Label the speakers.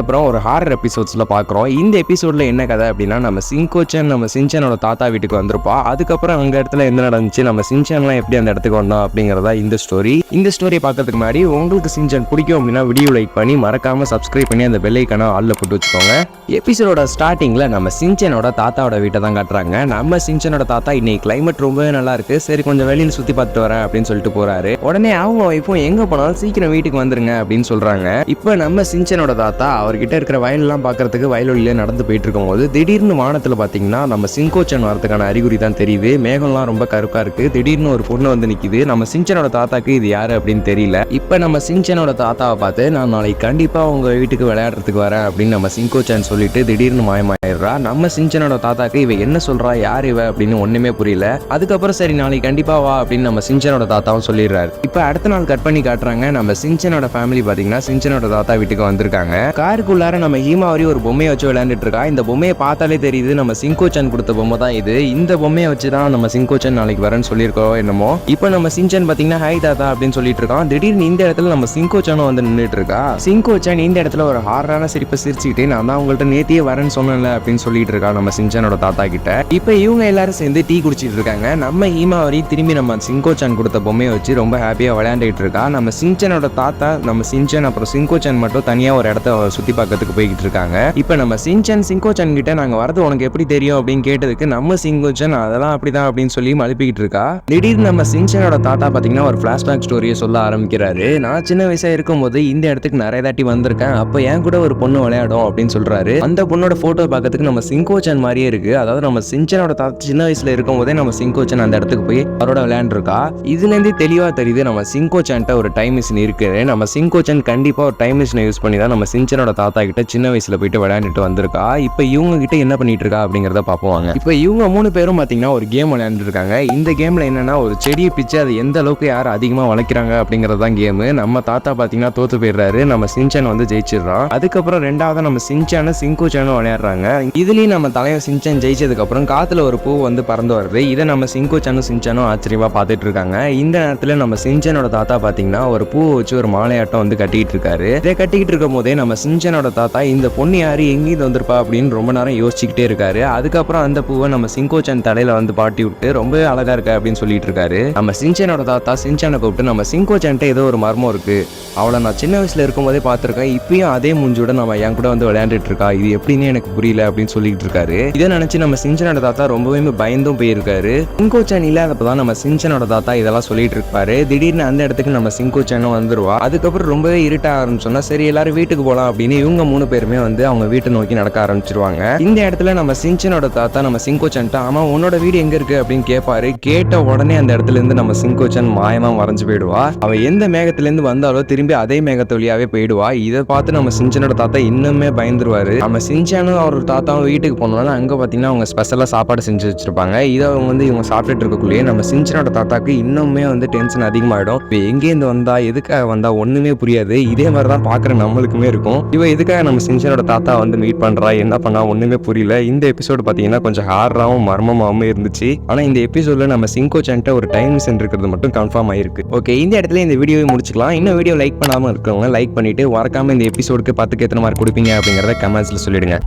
Speaker 1: அப்புறம் ஒரு ஹாரர் எபிசோட்ஸ்ல பாக்குறோம். இந்த எபிசோட்ல என்ன கதை அப்படின்னா, நம்ம சின்கோச்சன் நம்ம சின்சானோட தாத்தா வீட்டுக்கு வந்திருப்பா. அதுக்கப்புறம் அங்க இடத்துல என்ன நடந்துச்சு, நம்ம சின்சான்லாம் எப்படி அந்த இடத்துக்கு வந்தோம் அப்படிங்கறதா இந்த ஸ்டோரி. இந்த ஸ்டோரியை பார்க்கறதுக்கு முன்னாடி உங்களுக்கு சின்சான் பிடிக்கும் அப்படின்னா வீடியோ லைக் பண்ணி மறக்காம சப்ஸ்கிரைப் பண்ணி அந்த பெல் ஐகானை ஆல்ல போட்டு வச்சுக்கோங்க. எபிசோடோட ஸ்டார்டிங்ல நம்ம சின்சானோட தாத்தாவோட வீட்டை தான் காட்டுறாங்க. நம்ம சின்சானோட தாத்தா இன்னைக்கு கிளைமேட் ரொம்பவே நல்லா இருக்கு, சரி கொஞ்சம் வெளியில சுத்தி பார்த்துட்டு வரேன் அப்படின்னு சொல்லிட்டு போறாரு. உடனே அவங்க வைஃபும் எங்க போனாலும் சீக்கிரம் வீட்டுக்கு வந்துருங்க அப்படின்னு சொல்றாங்க. இப்ப நம்ம சின்சானோட தாத்தா அவர்கிட்ட இருக்கிற வயலெல்லாம் பார்க்கறதுக்கு வயல்வெளியில நடந்து போயிட்டு இருக்கும்போது திடீர்னு வானத்துல பாத்தீங்கன்னா நம்ம சின்கோச்சன் வரதுக்கான அறிகுறி தான் தெரியுது. மேகம்லாம் ரொம்ப கருப்பா இருக்கு. திடீர்னு ஒரு பொண்ணு வந்து நிக்குது. நம்ம சின்சானோட தாத்தாக்கு இது யாரு அப்படின்னு தெரியல. இப்ப நம்ம சின்சானோட தாத்தாவை பார்த்து நான் நாளைக்கு கண்டிப்பா உங்க வீட்டுக்கு விளையாடுறதுக்கு வரேன் அப்படின்னு நம்ம சின்கோச்சன் சொல்லிட்டு திடீர்னு மாயமாயிடுறா. நம்ம சின்சானோட தாத்தாக்கு இவ என்ன சொல்றா, யார் இவ அப்படின்னு ஒண்ணுமே புரியல. அதுக்கப்புறம் சரி நாளைக்கு கண்டிப்பா வா அப்படின்னு நம்ம சின்சானோட தாத்தாவும் சொல்லிடுறாரு. இப்ப அடுத்த நாள் கட் பண்ணி காட்டுறாங்க. நம்ம சின்சானோட ஃபேமிலி பாத்தீங்கன்னா சின்சானோட தாத்தா வீட்டுக்கு வந்திருக்காங்க. காருக்குள்ளார நம்ம ஹீமாவரி ஒரு பொம்மையை வச்சு விளையாண்டுட்டு இருக்கா. இந்த பொம்மையை பார்த்தாலே தெரியுது நம்ம சின்கோச்சன் கொடுத்த பொம்மை தான் இது. இந்த பொம்மையை வச்சுதான் நம்ம சின்கோச்சன் நாளைக்கு வரேன்னு சொல்லியிருக்கோம் என்னமோ. இப்போ நம்ம சின்சான் பாத்தீங்கன்னா ஹாய் தாத்தா அப்படின்னு சொல்லிட்டு இருக்கான். திடீர்னு இந்த இடத்துல நம்ம சின்கோச்சனும் வந்து நின்றுட்டு இருக்கா. சின்கோச்சன் இந்த இடத்துல ஒரு ஹாரான சிரிப்பை சிரிச்சுக்கிட்டு நான் தான் உங்கள்கிட்ட நேத்தியே வரேன்னு சொன்னேன்ல அப்படின்னு சொல்லிட்டு இருக்கா நம்ம சின்சானோட தாத்தா கிட்ட. இப்போ இவங்க எல்லாரும் சேர்ந்து டீ குடிச்சிட்டு இருக்காங்க. நம்ம ஹீமாவரி திரும்பி நம்ம சின்கோச்சன் கொடுத்த பொம்மையை வச்சு ரொம்ப ஹாப்பியா விளையாண்டுட்டு இருக்கா. நம்ம சின்சானோட தாத்தா நம்ம சின்சான் அப்புறம் சின்கோச்சன் மட்டும் தனியா ஒரு இடத்த சுத்தி பார்க்கறதுக்கு போய்கிட்டு இருக்காங்க. இப்ப நம்ம சின்சான் சின்கோச்சன் கிட்ட நாங்க வரது உனக்கு எப்படி தெரியும் அப்படின்னு கேட்டதுக்கு நம்ம சின்கோச்சன் அதெல்லாம் அப்படிதான் அப்படின்னு சொல்லி மழுப்பிக்கிட்டு இருக்கா. திடீர்னு நம்ம சின்சானோட தாத்தா பாத்தீங்கன்னா ஒரு பிளாஷ்பேக் ஸ்டோரியை சொல்ல ஆரம்பிக்கிறாரு. நான் சின்ன வயசா இருக்கும்போது இந்த இடத்துக்கு நிறைய தாட்டி வந்திருக்கேன். அப்ப என் கூட ஒரு பொண்ணு விளையாடும் அப்படின்னு சொல்றாரு. அந்த பொண்ணோட போட்டோ பார்க்கறதுக்கு நம்ம சின்கோச்சன் மாதிரியே இருக்கு. அதாவது நம்ம சின்சானோட தாத்தா சின்ன வயசுல இருக்கும் போதே நம்ம சின்கோச்சன் அந்த இடத்துக்கு போய் அவரோட விளையாண்டு இருக்கா. இதுல இருந்து தெளிவா தெரியுது நம்ம சின்கோச்சன்ட்ட ஒரு டைம் மிஷின் இருக்கு. நம்ம சின்கோச்சன் கண்டிப்பா ஒரு டைம் மிஷினை யூஸ் பண்ணி தான் நம்ம சின்சானோட தாத்தா கிட்ட சின்ன வயசுல போயிட்டு விளையாண்டுட்டு வந்திருக்கா. இப்ப இவங்க கிட்ட என்ன பண்ணிட்டு இருக்கா அப்படிங்கறத பாப்போம். இப்ப இவங்க 3 பேரும் பாத்தீங்கன்னா ஒரு கேம் விளையாண்டு இருக்காங்க. இந்த கேம்ல என்னன்னா ஒரு செடியை பிச்சு அது எந்த அளவுக்கு யார் அதிகமா வளர்க்கிறாங்க அப்படிங்கறதான் கேம். நம்ம தாத்தா பாத்தீங்கன்னா தோத்து போயிடுறாரு. நம்ம சின்சான் வந்து ஜெயிச்சிடறான். அதுக்கப்புறம் ரெண்டாவது நம்ம சின்சானும் சின்கோச்சனும் விளையாடுறாங்க. இதுலயும் நம்ம தலைவர் சின்சான் ஜெயிச்சதுக்கு அப்புறம் காத்துல ஒரு பூ வந்து பறந்து வருது. இதை நம்ம சின்சானும் ஆச்சரியமா பாத்துட்டு இருக்காங்க. இந்த நேரத்துல நம்ம சின்சானோட தாத்தா பாத்தீங்கன்னா ஒரு பூ வச்சு ஒரு மாலையாட்டம் வந்து கட்டிட்டு இருக்காரு. இதை கட்டிக்கிட்டு இருக்கும் போதே நம்ம சின்சானோட தாத்தா இந்த பொண்ணு யாரு எங்கிருந்து வந்திருப்பா அப்படின்னு ரொம்ப நேரம் யோசிச்சுக்கிட்டே இருக்காரு. அதுக்கப்புறம் அந்த பூவை நம்ம சின்கோச்சன் தலையில வந்து பாட்டி விட்டு ரொம்ப அழகா இருக்க அப்படின்னு சொல்லிட்டு இருக்காரு. நம்ம சின்சானோட தாத்தா சின்சானை கூப்பிட்டு நம்ம சின்கோச்சன்ட்ட ஏதோ ஒரு மர்மம் இருக்கு, அவளை நான் சின்ன வயசுல இருக்கும் போதே பார்த்திருக்கேன், இப்பயும் அதே மூஞ்சோட நம்ம என் கூட வந்து விளையாண்டுட்டு இருக்கா, இது எப்படின்னு எனக்கு புரியல அப்படின்னு சொல்லிட்டு இருக்காரு. இதை நினைச்சு நம்ம சின்சானோட தாத்தா ரொம்பவே பயந்தும் போயிருக்காரு. சின்கோச்சன் இல்லாதப்பதான் நம்ம சின்சானோட தாத்தா இதெல்லாம் சொல்லிட்டு இருப்பாரு. திடீர்னு அந்த இடத்துக்கு நம்ம சின்கோச்சனும் வந்துருவா. அதுக்கப்புறம் ரொம்பவே இருட்ட ஆரம்பிச்சோன்னா சரி எல்லாரும் வீட்டுக்கு போலாம் அப்படின்னு இவங்க 3 பேருமே வந்து அவங்க வீட்டை நோக்கி நடக்க ஆரம்பிச்சிருவாங்க. இந்த இடத்துல நம்ம சின்சானோட தாத்தா நம்ம சின்கோச்சன்ட்ட ஆமா உன்னோட வீடு எங்க இருக்கு அப்படின்னு கேட்பாரு. கேட்ட உடனே அந்த இடத்துல இருந்து நம்ம சின்கோச்சன் மாயமா மறைஞ்சு போயிடுவா. அவ எந்த மேகத்துல இருந்து வந்தாலோ திரும்பி அதே மேகத்து வழியாவே போயிடுவா. இதை பார்த்து நம்ம சின்சானோட தாத்தா இன்னுமே பயந்துருவாரு. நம்ம சின்சானும் அவர் தாத்தாவும் வீட்டுக்கு போனோம்னா அங்க பாத்தீங்கன்னா அவங்க ஸ்பெஷலா சாப்பாடு செஞ்சு வச்சிருப்பாங்க. இதை அவங்க வந்து இவங்க சாப்பிட்டுட்டு இருக்கக்குள்ளேயே நம்ம சின்சானோட தாத்தாக்கு இன்னுமே வந்து டென்ஷன் அதிகமாயிடும். இப்ப எங்கேருந்து வந்தா எதுக்காக வந்தா ஒண்ணுமே புரியாது. இதே மாதிரிதான் பாக்குற நம்மளுக்குமே இருக்கும். இவ எதுக்காக நம்ம சின்சானோட தாத்தா வந்து மீட் பண்றா, என்ன பண்ணா ஒண்ணுமே புரியல. இந்த எபிசோடு பாத்தீங்கன்னா கொஞ்சம் ஹார்ராவும் மர்மமாவும் இருந்துச்சு. ஆனா இந்த எபிசோட்ல நம்ம சின்கோச்சன்ட்ட ஒரு டைம் மிஷின் இருக்கிறது மட்டும் கன்ஃபார்ம் ஆயிருக்கு. ஓகே, இந்த இடத்துல இந்த வீடியோவை முடிச்சுக்கலாம். இன்னும் வீடியோ லைக் பண்ணாம இருக்கவங்க லைக் பண்ணிட்டு மறக்காம இந்த எபிசோடுக்கு 10க்கு எத்தனை மார்க் கொடுப்பீங்க அப்படிங்கறத கமெண்ட்ஸ்ல சொல்லிடுங்க.